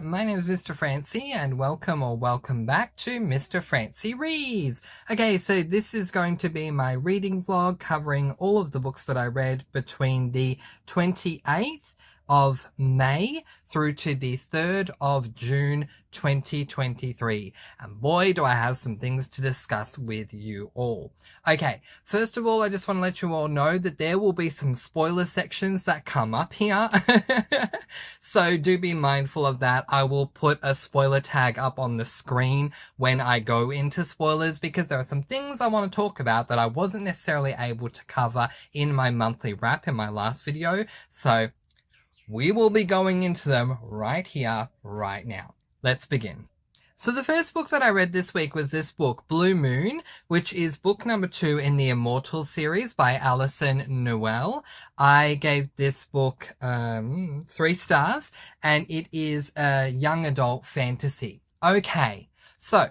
my name is Mr. Francy and welcome back to Mr. Francy Reads. Okay, so this is going to be my reading vlog covering all of the books that I read between the 28th of May through to the 3rd of June 2023. And boy, do I have some things to discuss with you all. Okay, first of all, I just want to let you all know that there will be some spoiler sections that come up here. So do be mindful of that. I will put a spoiler tag up on the screen when I go into spoilers because there are some things I want to talk about that I wasn't necessarily able to cover in my monthly wrap in my last video. So we will be going into them right here, right now. Let's begin. So the first book that I read this week was this book, Blue Moon, which is book number 2 in the Immortal series by Alison Noel. I gave this book 3 stars, and it is a young adult fantasy. Okay, so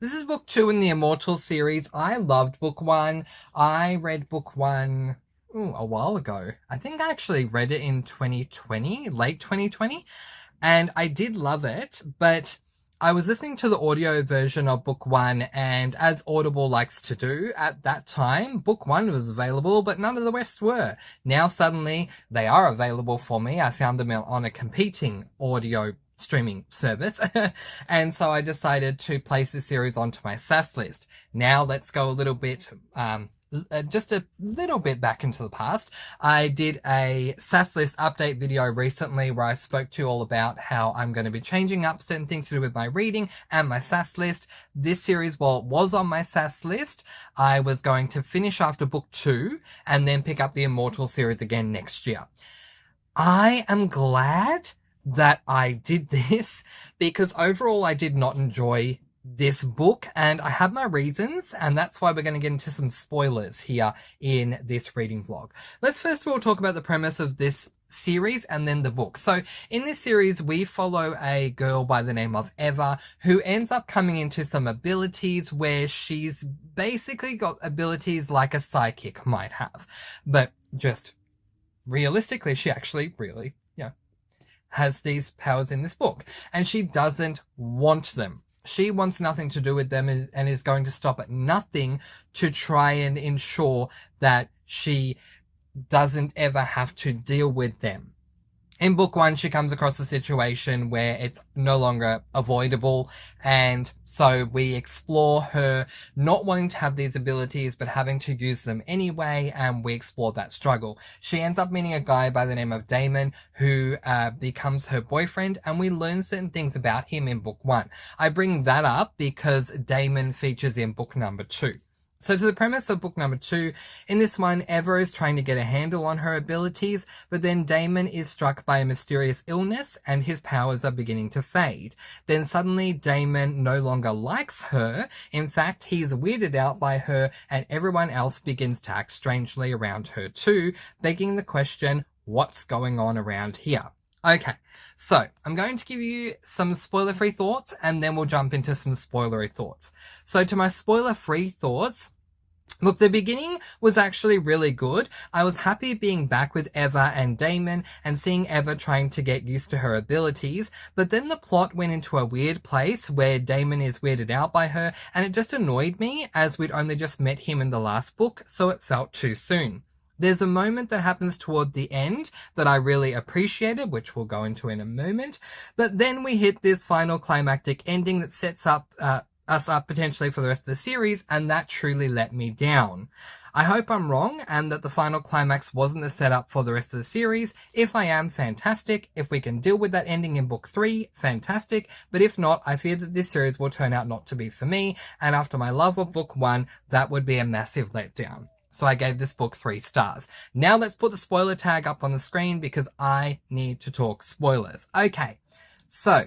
this is book 2 in the Immortal series. I loved book 1. I read book 1 a while ago. I think I actually read it in 2020, late 2020, and I did love it, but I was listening to the audio version of book 1, and as Audible likes to do at that time, book 1 was available, but none of the rest were. Now suddenly they are available for me. I found them on a competing audio streaming service, and so I decided to place the series onto my SAS list. Now let's go a little bit, just a little bit back into the past. I did a SAS list update video recently where I spoke to you all about how I'm going to be changing up certain things to do with my reading and my SAS list. This series, while it was on my SAS list, I was going to finish after book 2 and then pick up the Immortal series again next year. I am glad that I did this because overall I did not enjoy this book, and I have my reasons, and that's why we're going to get into some spoilers here in this reading vlog. Let's first of all talk about the premise of this series and then the book. So in this series, we follow a girl by the name of Eva who ends up coming into some abilities where she's basically got abilities like a psychic might have, but just realistically, she actually really, has these powers in this book, and she doesn't want them. She wants nothing to do with them and is going to stop at nothing to try and ensure that she doesn't ever have to deal with them. In book 1, she comes across a situation where it's no longer avoidable, and so we explore her not wanting to have these abilities but having to use them anyway, and we explore that struggle. She ends up meeting a guy by the name of Damon who becomes her boyfriend, and we learn certain things about him in book 1. I bring that up because Damon features in book number 2. So to the premise of book number 2, in this one, Eva is trying to get a handle on her abilities, but then Damon is struck by a mysterious illness and his powers are beginning to fade. Then suddenly Damon no longer likes her. In fact, he's weirded out by her, and everyone else begins to act strangely around her too, begging the question, what's going on around here? Okay, so I'm going to give you some spoiler-free thoughts and then we'll jump into some spoilery thoughts. So to my spoiler-free thoughts, look, the beginning was actually really good. I was happy being back with Eva and Damon and seeing Eva trying to get used to her abilities, but then the plot went into a weird place where Damon is weirded out by her, and it just annoyed me as we'd only just met him in the last book, so it felt too soon. There's a moment that happens toward the end that I really appreciated, which we'll go into in a moment, but then we hit this final climactic ending that sets up us up potentially for the rest of the series, and that truly let me down. I hope I'm wrong and that the final climax wasn't the setup for the rest of the series. If I am, fantastic. If we can deal with that ending in book 3, fantastic. But if not, I fear that this series will turn out not to be for me, and after my love of book 1, that would be a massive letdown. So I gave this book 3 stars. Now let's put the spoiler tag up on the screen because I need to talk spoilers. Okay, so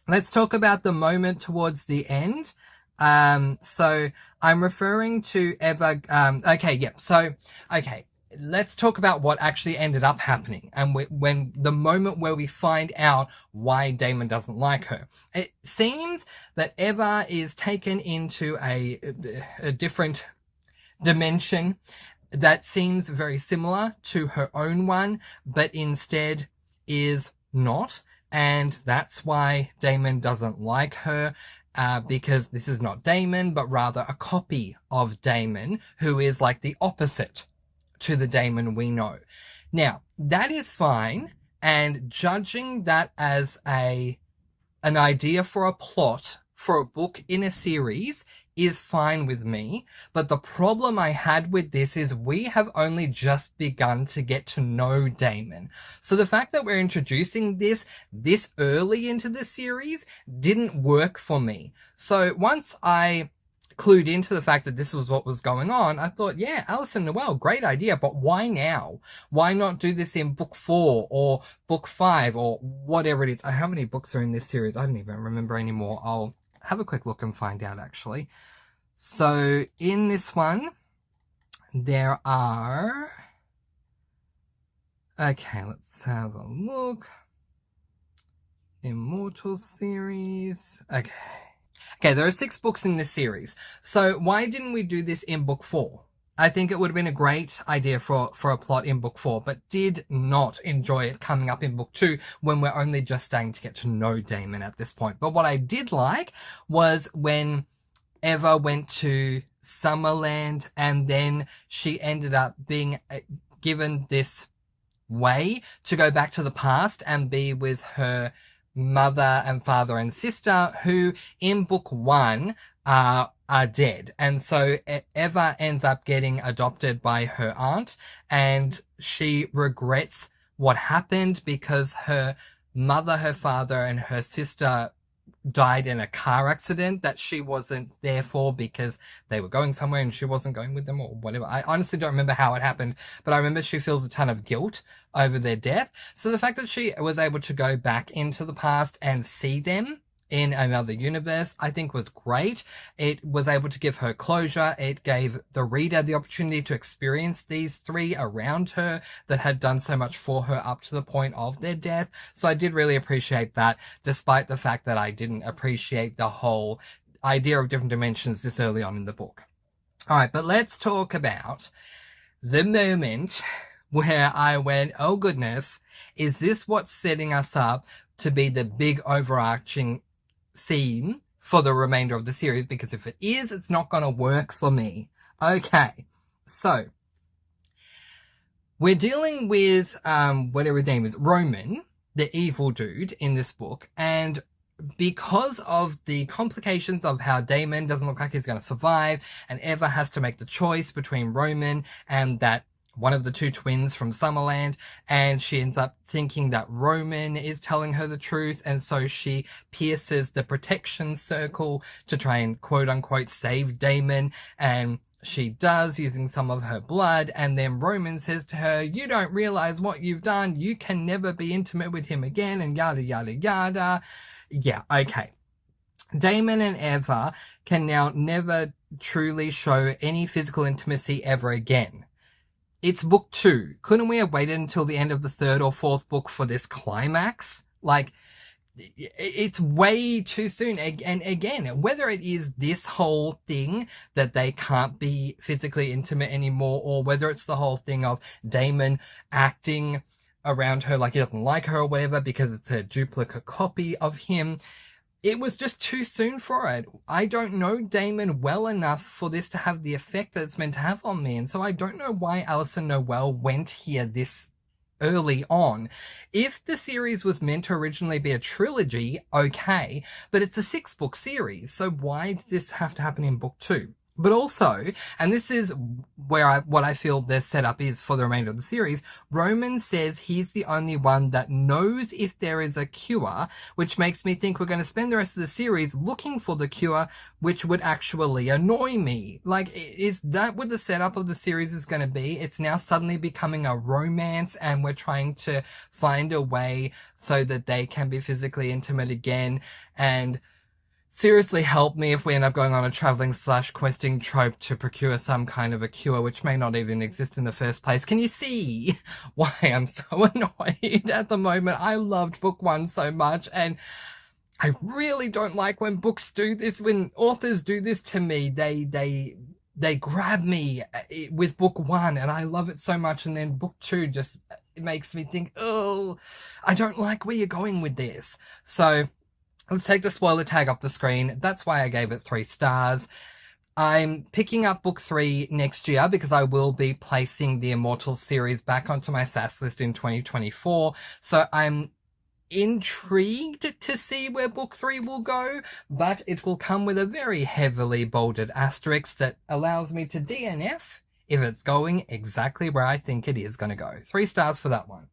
let's talk about the moment towards the end. So I'm referring to Eva. Let's talk about what actually ended up happening and when the moment where we find out why Damon doesn't like her. It seems that Eva is taken into a different dimension that seems very similar to her own one, but instead is not. and that's why Damon doesn't like her, because this is not Damon, but rather a copy of Damon, who is like the opposite to the Damon we know. Now, that is fine, and judging that as an idea for a plot for a book in a series is fine with me, but the problem I had with this is we have only just begun to get to know Damon. So the fact that we're introducing this early into the series didn't work for me. So once I clued into the fact that this was what was going on, I thought, yeah, Alison Noel, great idea, but why now? Why not do this in book 4 or book 5 or whatever it is? How many books are in this series? I don't even remember anymore. I'll have a quick look and find out, actually. So in this one, there are... Okay, let's have a look. Immortal series. Okay, there are 6 books in this series. So why didn't we do this in book 4? I think it would have been a great idea for a plot in book 4, but did not enjoy it coming up in book 2 when we're only just starting to get to know Damon at this point. But what I did like was when Eva went to Summerland and then she ended up being given this way to go back to the past and be with her mother and father and sister, who in book 1 are dead. And so Eva ends up getting adopted by her aunt, and she regrets what happened because her mother, her father, and her sister died in a car accident that she wasn't there for because they were going somewhere and she wasn't going with them or whatever. I honestly don't remember how it happened, but I remember she feels a ton of guilt over their death. So the fact that she was able to go back into the past and see them in another universe, I think was great. It was able to give her closure. It gave the reader the opportunity to experience these 3 around her that had done so much for her up to the point of their death. So I did really appreciate that, despite the fact that I didn't appreciate the whole idea of different dimensions this early on in the book. All right, but let's talk about the moment where I went, oh goodness, is this what's setting us up to be the big overarching theme for the remainder of the series? Because if it is, it's not going to work for me. Okay, so we're dealing with whatever his name is, Roman, the evil dude in this book, and because of the complications of how Damon doesn't look like he's going to survive, and Eva has to make the choice between Roman and that one of the 2 twins from Summerland, and she ends up thinking that Roman is telling her the truth, and so she pierces the protection circle to try and quote-unquote save Damon, and she does, using some of her blood, and then Roman says to her, you don't realize what you've done, you can never be intimate with him again, and yada yada yada. Yeah, okay. Damon and Eva can now never truly show any physical intimacy ever again. It's book 2. Couldn't we have waited until the end of the 3rd or 4th book for this climax? Like, it's way too soon. And again, whether it is this whole thing that they can't be physically intimate anymore, or whether it's the whole thing of Damon acting around her like he doesn't like her or whatever because it's a duplicate copy of him, it was just too soon for it. I don't know Damon well enough for this to have the effect that it's meant to have on me. And so I don't know why Alison Noel went here this early on. If the series was meant to originally be a trilogy, okay, but it's a 6-book series. So why did this have to happen in book 2? But also, and this is where what I feel their setup is for the remainder of the series, Roman says he's the only one that knows if there is a cure, which makes me think we're going to spend the rest of the series looking for the cure, which would actually annoy me. Like, is that what the setup of the series is going to be? It's now suddenly becoming a romance, and we're trying to find a way so that they can be physically intimate again, and seriously help me if we end up going on a traveling/questing trope to procure some kind of a cure which may not even exist in the first place. Can you see why I'm so annoyed at the moment? I loved book 1 so much, and I really don't like when books do this, when authors do this to me. They grab me with book 1 and I love it so much, and then book 2 just makes me think, oh, I don't like where you're going with this. So let's take the spoiler tag off the screen. That's why I gave it 3 stars. I'm picking up book 3 next year because I will be placing the Immortals series back onto my SAS list in 2024. So I'm intrigued to see where book 3 will go, but it will come with a very heavily bolded asterisk that allows me to DNF if it's going exactly where I think it is going to go. 3 stars for that one.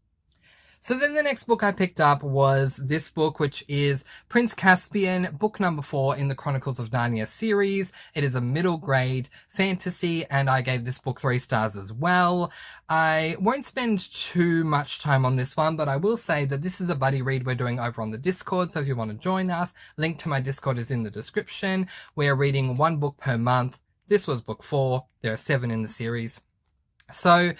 So then the next book I picked up was this book, which is Prince Caspian, book number 4 in the Chronicles of Narnia series. It is a middle grade fantasy, and I gave this book 3 stars as well. I won't spend too much time on this one, but I will say that this is a buddy read we're doing over on the Discord, so if you want to join us, link to my Discord is in the description. We are reading 1 book per month. This was book 4. There are 7 in the series. So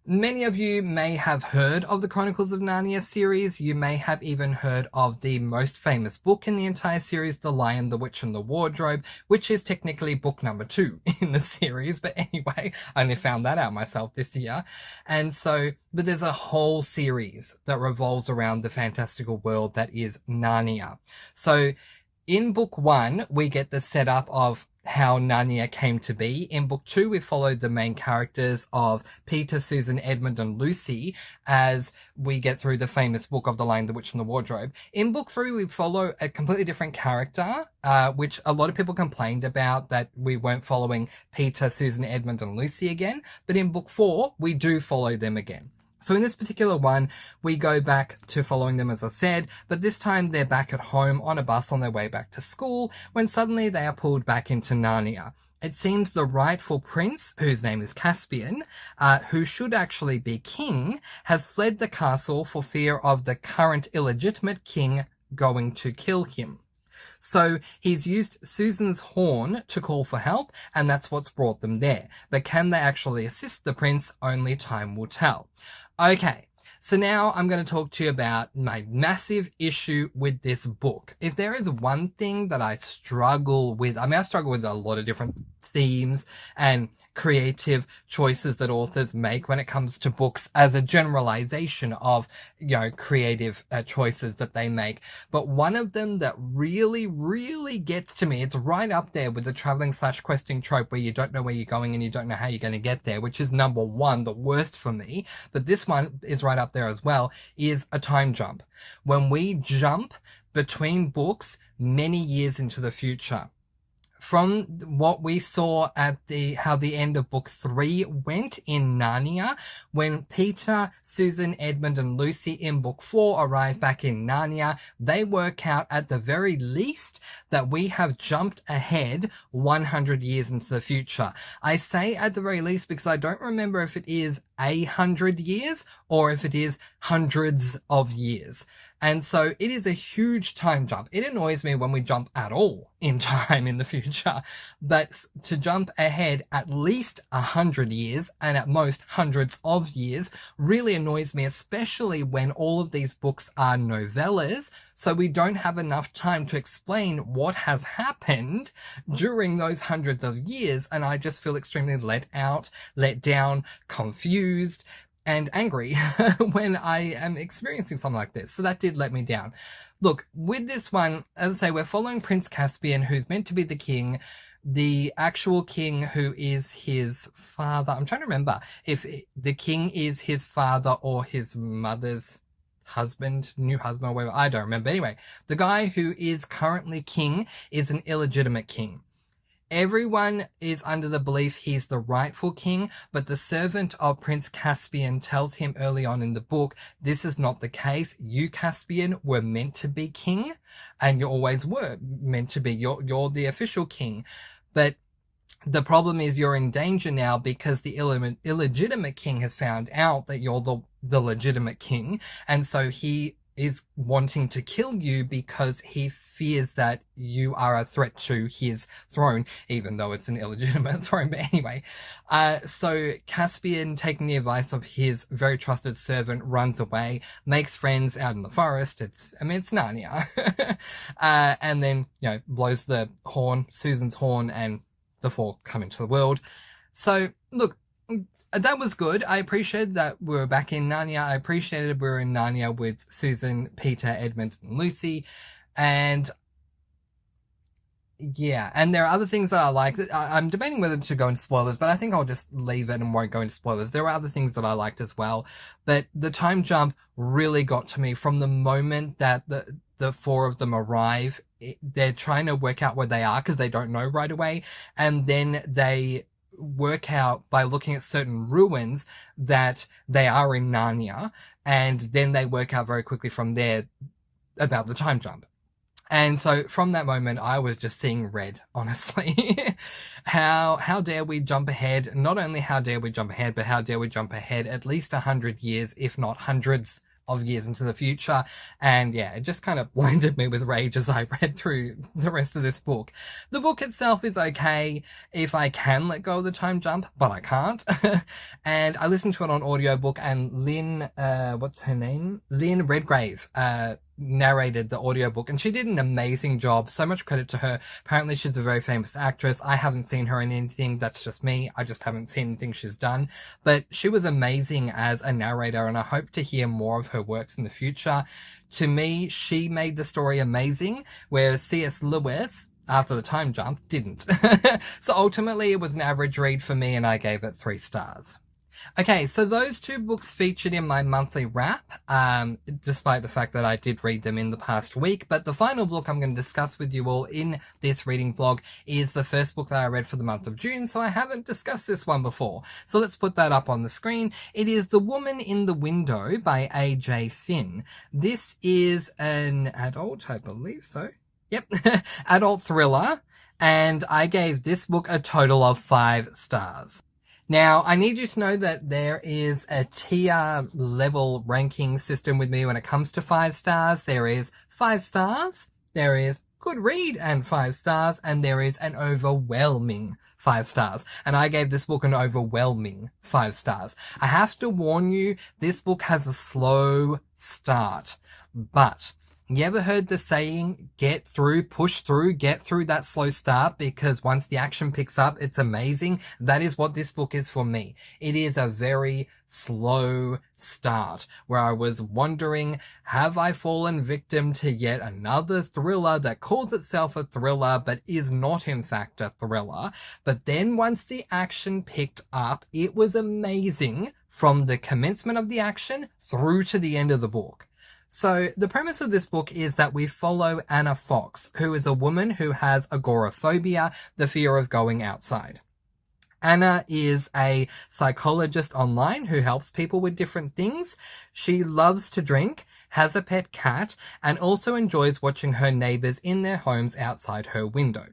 many of you may have heard of the Chronicles of Narnia series. You may have even heard of the most famous book in the entire series, The Lion, the Witch and the Wardrobe, which is technically book number 2 in the series. But anyway, I only found that out myself this year. And so, but there's a whole series that revolves around the fantastical world that is Narnia. So in book 1, we get the setup of how Narnia came to be. In book 2, we followed the main characters of Peter, Susan, Edmund, and Lucy as we get through the famous book of The Lion, the Witch, and the Wardrobe. In book 3, we follow a completely different character, which a lot of people complained about, that we weren't following Peter, Susan, Edmund, and Lucy again. But in book 4, we do follow them again. So in this particular one, we go back to following them, as I said, but this time they're back at home on a bus on their way back to school when suddenly they are pulled back into Narnia. It seems the rightful prince, whose name is Caspian, who should actually be king, has fled the castle for fear of the current illegitimate king going to kill him. So he's used Susan's horn to call for help, and that's what's brought them there. But can they actually assist the prince? Only time will tell. Okay, so now I'm going to talk to you about my massive issue with this book. If there is one thing that I struggle with, I struggle with a lot of different themes and creative choices that authors make when it comes to books as a generalization of, creative choices that they make. But one of them that really, really gets to me, it's right up there with the traveling/questing trope where you don't know where you're going and you don't know how you're going to get there, which is number 1, the worst for me. But this one is right up there as well, is a time jump. When we jump between books many years into the future. From what we saw at how the end of book 3 went in Narnia, when Peter, Susan, Edmund, and Lucy in book 4 arrive back in Narnia, they work out at the very least that we have jumped ahead 100 years into the future. I say at the very least because I don't remember if it is 100 years or if it is hundreds of years. And so it is a huge time jump. It annoys me when we jump at all in time in the future, but to jump ahead at least 100 years and at most hundreds of years really annoys me, especially when all of these books are novellas. So we don't have enough time to explain what has happened during those hundreds of years. And I just feel extremely let down, confused, and angry when I am experiencing something like this. So that did let me down. Look, with this one, as I say, we're following Prince Caspian, who's meant to be the king. The actual king, who is his father. I'm trying to remember if the king is his father or his mother's husband, new husband, or whatever. I don't remember. Anyway, the guy who is currently king is an illegitimate king. Everyone is under the belief he's the rightful king, but the servant of Prince Caspian tells him early on in the book, this is not the case. You, Caspian, were meant to be king, and you always were meant to be. You're the official king. But the problem is you're in danger now because the illegitimate king has found out that you're the legitimate king, and so he is wanting to kill you because he fears that you are a threat to his throne, even though it's an illegitimate throne. But anyway, so Caspian, taking the advice of his very trusted servant, runs away, makes friends out in the forest. It's Narnia. And then, blows the horn, Susan's horn, and the 4 come into the world. So, look, That was good. I appreciated that we were back in Narnia. I appreciated we were in Narnia with Susan, Peter, Edmund, and Lucy. And yeah, and there are other things that I like. I'm debating whether to go into spoilers, but I think I'll just leave it and won't go into spoilers. There are other things that I liked as well, but the time jump really got to me from the moment that the four of them arrive. They're trying to work out where they are because they don't know right away, and then they work out by looking at certain ruins that they are in Narnia, and then they work out very quickly from there about the time jump. And so from that moment, I was just seeing red, honestly. How dare we jump ahead? Not only how dare we jump ahead, but how dare we jump ahead at least 100 years, if not hundreds of years into the future. And yeah, it just kind of blinded me with rage as I read through the rest of this book. The book itself is okay if I can let go of the time jump, but I can't. And I listened to it on audiobook, and Lynn, what's her name? Lynn Redgrave, narrated the audiobook, and she did an amazing job. So much credit to her. Apparently she's a very famous actress. I haven't seen her in anything. That's just me. I just haven't seen anything she's done, but she was amazing as a narrator, and I hope to hear more of her works in the future. To me, she made the story amazing, whereas C.S. Lewis, after the time jump, didn't. So ultimately it was an average read for me, and I gave it 3 stars. Okay, so those 2 books featured in my monthly wrap, despite the fact that I did read them in the past week. But the final book I'm going to discuss with you all in this reading vlog is the first book that I read for the month of June, so I haven't discussed this one before. So let's put that up on the screen. It is The Woman in the Window by A.J. Finn. This is an adult, I believe so. Yep, adult thriller, and I gave this book a total of 5 stars. Now, I need you to know that there is a tier level ranking system with me when it comes to 5 stars. There is 5 stars, there is good read and 5 stars, and there is an overwhelming 5 stars. And I gave this book an overwhelming 5 stars. I have to warn you, this book has a slow start, but you ever heard the saying, get through, push through, get through that slow start, because once the action picks up, it's amazing. That is what this book is for me. It is a very slow start where I was wondering, have I fallen victim to yet another thriller that calls itself a thriller but is not in fact a thriller? But then once the action picked up, it was amazing from the commencement of the action through to the end of the book. So the premise of this book is that we follow Anna Fox, who is a woman who has agoraphobia, the fear of going outside. Anna is a psychologist online who helps people with different things. She loves to drink, has a pet cat, and also enjoys watching her neighbors in their homes outside her window.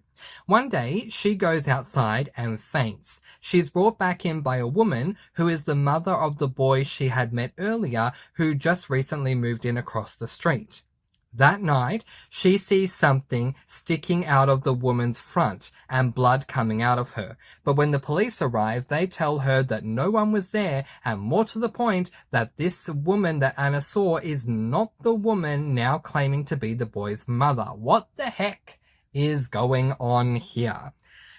One day, she goes outside and faints. She's brought back in by a woman who is the mother of the boy she had met earlier, who just recently moved in across the street. That night, she sees something sticking out of the woman's front and blood coming out of her. But when the police arrive, they tell her that no one was there, and more to the point, that this woman that Anna saw is not the woman now claiming to be the boy's mother. What the heck is going on here?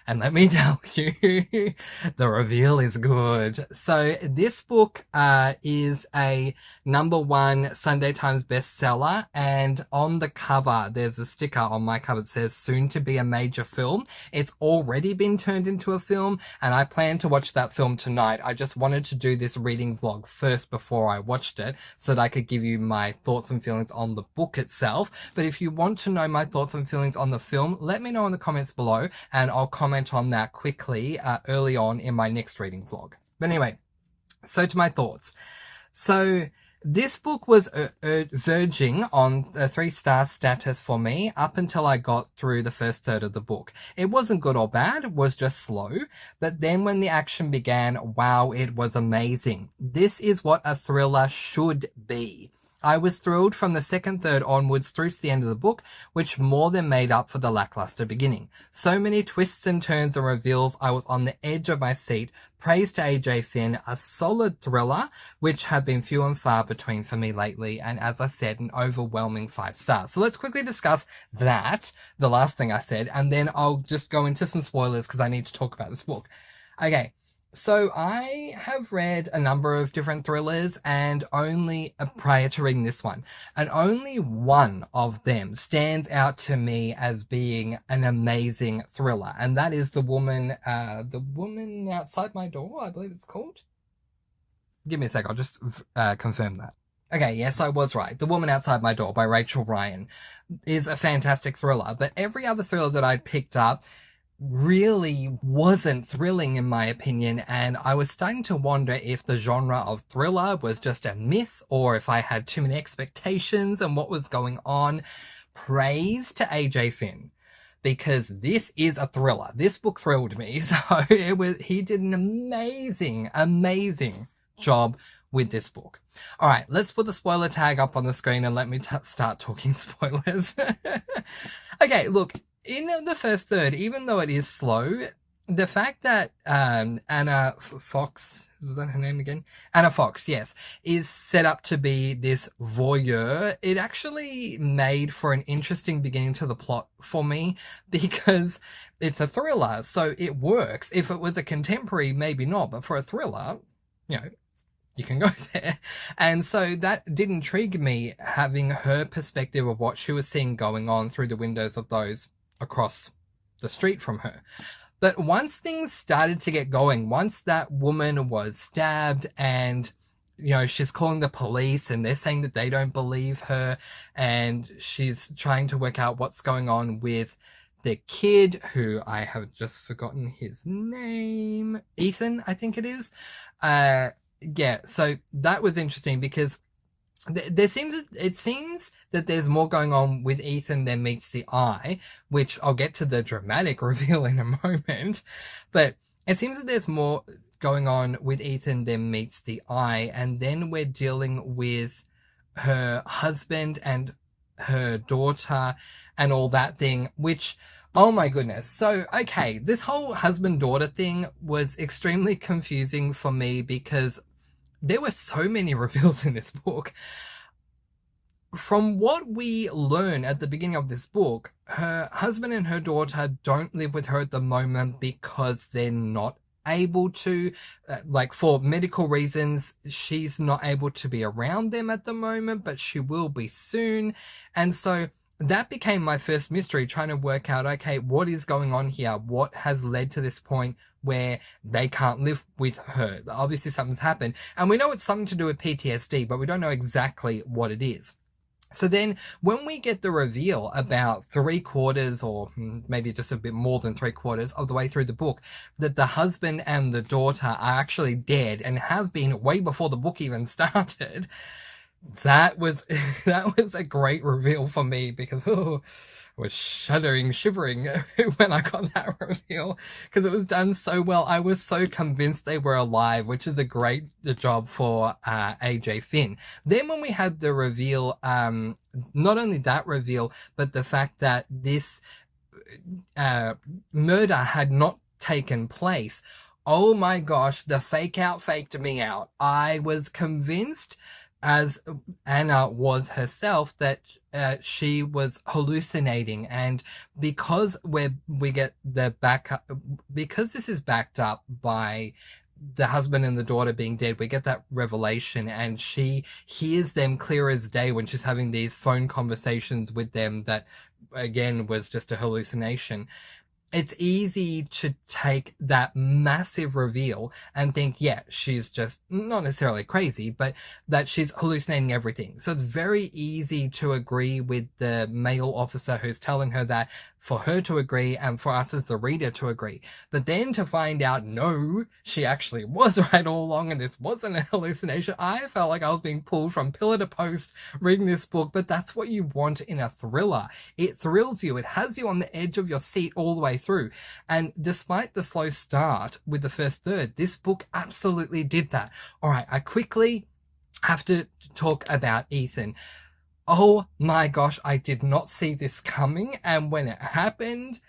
And let me tell you, the reveal is good. So this book is a #1 Sunday Times bestseller, and on the cover, there's a sticker on my cover that says soon to be a major film. It's already been turned into a film, and I plan to watch that film tonight. I just wanted to do this reading vlog first before I watched it, so that I could give you my thoughts and feelings on the book itself. But if you want to know my thoughts and feelings on the film, let me know in the comments below, and I'll comment on that quickly early on in my next reading vlog. But anyway, so to my thoughts. So this book was verging on a 3-star status for me up until I got through the first third of the book. It wasn't good or bad, it was just slow. But then when the action began, wow, it was amazing. This is what a thriller should be. I was thrilled from the second third onwards through to the end of the book, which more than made up for the lackluster beginning. So many twists and turns and reveals, I was on the edge of my seat. Praise to AJ Finn, a solid thriller, which have been few and far between for me lately, and as I said, an overwhelming 5 stars. So let's quickly discuss that, the last thing I said, and then I'll just go into some spoilers because I need to talk about this book. Okay. So I have read a number of different thrillers and only prior to reading this one, and only one of them stands out to me as being an amazing thriller, and that is the woman outside my door, I believe it's called. Give me a sec, I'll just confirm that. Okay, yes, I was right. The Woman Outside My Door by Rachel Ryan is a fantastic thriller, but every other thriller that I'd picked up really wasn't thrilling in my opinion, and I was starting to wonder if the genre of thriller was just a myth or if I had too many expectations and what was going on. Praise to AJ Finn, because this is a thriller. This book thrilled me. So he did an amazing job with this book. All right, let's put the spoiler tag up on the screen and let me start talking spoilers. Okay, look, in the first third, even though it is slow, the fact that Anna Fox, was that her name again? Anna Fox, yes, is set up to be this voyeur, it actually made for an interesting beginning to the plot for me, because it's a thriller, so it works. If it was a contemporary, maybe not, but for a thriller, you know, you can go there. And so that did intrigue me, having her perspective of what she was seeing going on through the windows of those across the street from her. But once things started to get going, once that woman was stabbed and, you know, she's calling the police and they're saying that they don't believe her, and she's trying to work out what's going on with the kid, who I have just forgotten his name, Ethan, I think it is. Yeah, so that was interesting because it seems that there's more going on with Ethan than meets the eye, which I'll get to the dramatic reveal in a moment, but it seems that there's more going on with Ethan than meets the eye, and then we're dealing with her husband and her daughter and all that thing, which, oh my goodness. So, okay, this whole husband-daughter thing was extremely confusing for me because there were so many reveals in this book. From what we learn at the beginning of this book, her husband and her daughter don't live with her at the moment because they're not able to, like for medical reasons, she's not able to be around them at the moment, but she will be soon. And so that became my first mystery, trying to work out, okay, what is going on here? What has led to this point where they can't live with her? Obviously something's happened, and we know it's something to do with PTSD, but we don't know exactly what it is. So then when we get the reveal about 3/4 or maybe just a bit more than 3/4 of the way through the book, that the husband and the daughter are actually dead and have been way before the book even started, that was a great reveal for me, because I was shivering when I got that reveal, because it was done so well. I was so convinced they were alive, which is a great job for AJ Finn. Then when we had the reveal, not only that reveal, but the fact that this murder had not taken place. Oh my gosh, the fake out faked me out. I was convinced, as Anna was herself, that she was hallucinating, and because we get the because this is backed up by the husband and the daughter being dead, we get that revelation, and she hears them clear as day when she's having these phone conversations with them that again was just a hallucination. It's easy to take that massive reveal and think, yeah, she's just not necessarily crazy, but that she's hallucinating everything. So it's very easy to agree with the male officer who's telling her that, for her to agree and for us as the reader to agree. But then to find out, no, she actually was right all along and this wasn't a hallucination. I felt like I was being pulled from pillar to post reading this book, but that's what you want in a thriller. It thrills you. It has you on the edge of your seat all the way through. And despite the slow start with the first third, this book absolutely did that. All right, I quickly have to talk about Ethan. Oh my gosh, I did not see this coming, and when it happened,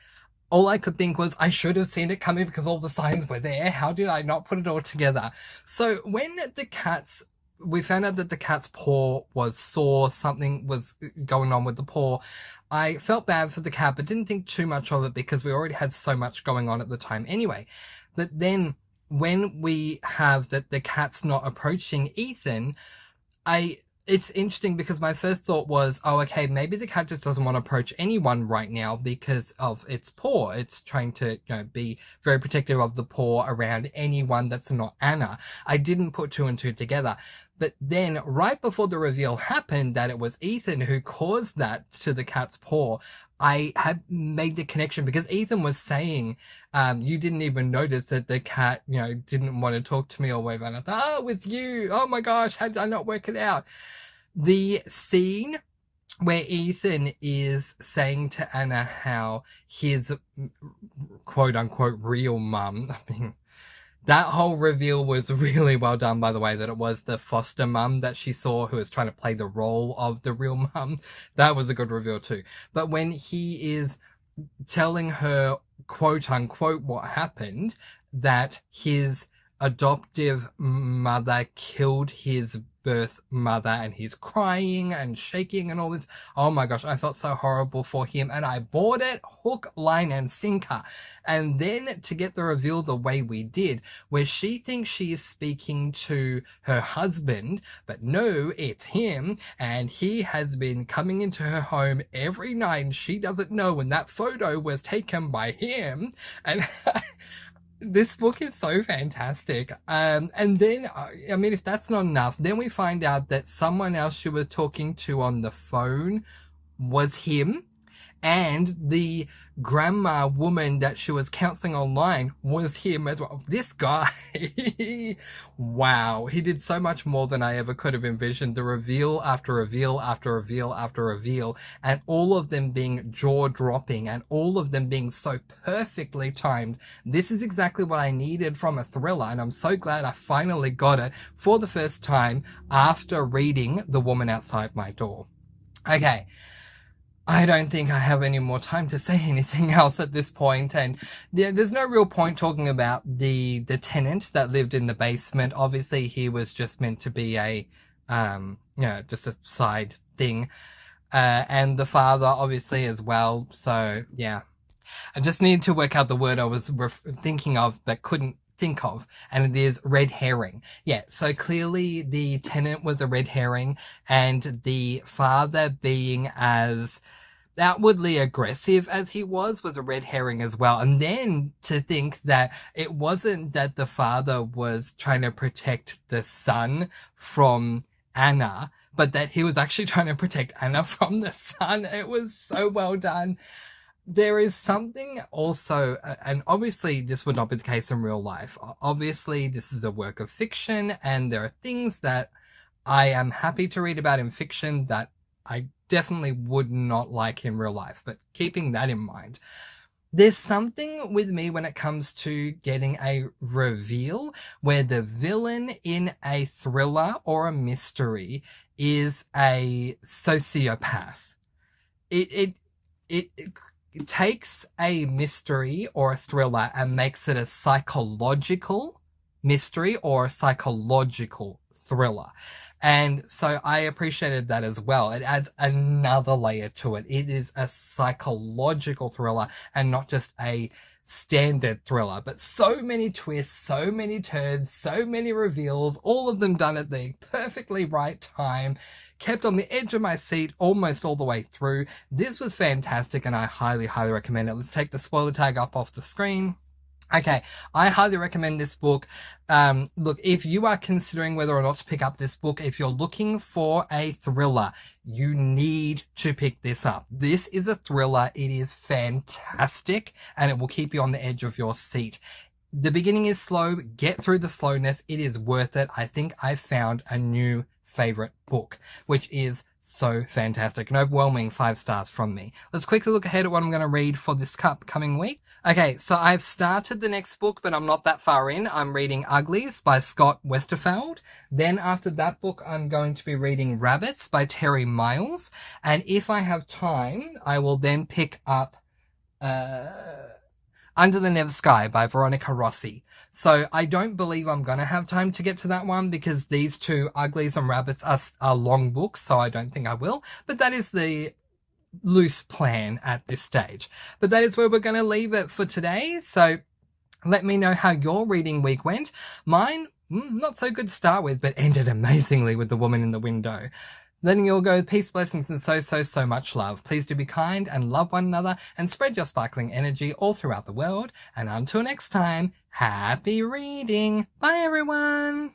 all I could think was, I should have seen it coming because all the signs were there. How did I not put it all together? So when we found out that the cat's paw was sore, something was going on with the paw, I felt bad for the cat, but didn't think too much of it because we already had so much going on at the time anyway. But then when we have that the cat's not approaching Ethan, it's interesting because my first thought was, oh, okay, maybe the cat just doesn't want to approach anyone right now because of its paw. It's trying to, be very protective of the paw around anyone that's not Anna. I didn't put two and two together. But then right before the reveal happened that it was Ethan who caused that to the cat's paw, I had made the connection because Ethan was saying, you didn't even notice that the cat, didn't want to talk to me or whatever. And I thought, oh, it was you. Oh my gosh, how did I not work it out? The scene where Ethan is saying to Anna how his quote unquote real mum, I mean, that whole reveal was really well done, by the way, that it was the foster mum that she saw who was trying to play the role of the real mum. That was a good reveal too. But when he is telling her, quote unquote, what happened, that his adoptive mother killed his birth mother and he's crying and shaking and all this. Oh my gosh, I felt so horrible for him and I bought it hook, line and sinker. And then to get the reveal the way we did, where she thinks she is speaking to her husband, but no, it's him and he has been coming into her home every night and she doesn't know when that photo was taken by him. And this book is so fantastic. And then, I mean, if that's not enough, then we find out that someone else she was talking to on the phone was him. And the grandma woman that she was counseling online was him as well. This guy, wow, he did so much more than I ever could have envisioned. The reveal after reveal after reveal after reveal, and all of them being jaw-dropping and all of them being so perfectly timed. This is exactly what I needed from a thriller, and I'm so glad I finally got it for the first time after reading The Woman Outside My Door. Okay. I don't think I have any more time to say anything else at this point, and there's no real point talking about the tenant that lived in the basement. Obviously, he was just meant to be a, just a side thing, and the father obviously as well. So yeah, I just needed to work out the word I was thinking of but couldn't think of, and it is red herring. Yeah, so clearly the tenant was a red herring, and the father being as outwardly aggressive as he was a red herring as well. And then to think that it wasn't that the father was trying to protect the son from Anna, but that he was actually trying to protect Anna from the son. It was so well done. There is something also, and obviously this would not be the case in real life. Obviously this is a work of fiction, and there are things that I am happy to read about in fiction that I definitely would not like in real life. But keeping that in mind, there's something with me when it comes to getting a reveal where the villain in a thriller or a mystery is a sociopath. It takes a mystery or a thriller and makes it a psychological mystery or a psychological thriller. And so I appreciated that as well. It adds another layer to it. It is a psychological thriller and not just a standard thriller, but so many twists, so many turns, so many reveals, all of them done at the perfectly right time, kept on the edge of my seat almost all the way through. This was fantastic and I highly, highly recommend it. Let's take the spoiler tag up off the screen. Okay, I highly recommend this book. Look, if you are considering whether or not to pick up this book, if you're looking for a thriller, you need to pick this up. This is a thriller. It is fantastic and it will keep you on the edge of your seat. The beginning is slow. Get through the slowness. It is worth it. I think I found a new favorite book, which is so fantastic. An overwhelming 5 stars from me. Let's quickly look ahead at what I'm going to read for this upcoming week. Okay, so I've started the next book, but I'm not that far in. I'm reading Uglies by Scott Westerfeld. Then after that book, I'm going to be reading Rabbits by Terry Miles. And if I have time, I will then pick up Under the Never Sky by Veronica Rossi. So I don't believe I'm going to have time to get to that one because these two, Uglies and Rabbits, are long books, so I don't think I will. But that is the loose plan at this stage. But that is where we're going to leave it for today. So Let me know how your reading week went. Mine, not so good to start with, but ended amazingly with The Woman in the Window. Letting you all go with peace, blessings, and so much love. Please do be kind and love one another and spread your sparkling energy all throughout the world. And until next time, happy reading. Bye, everyone.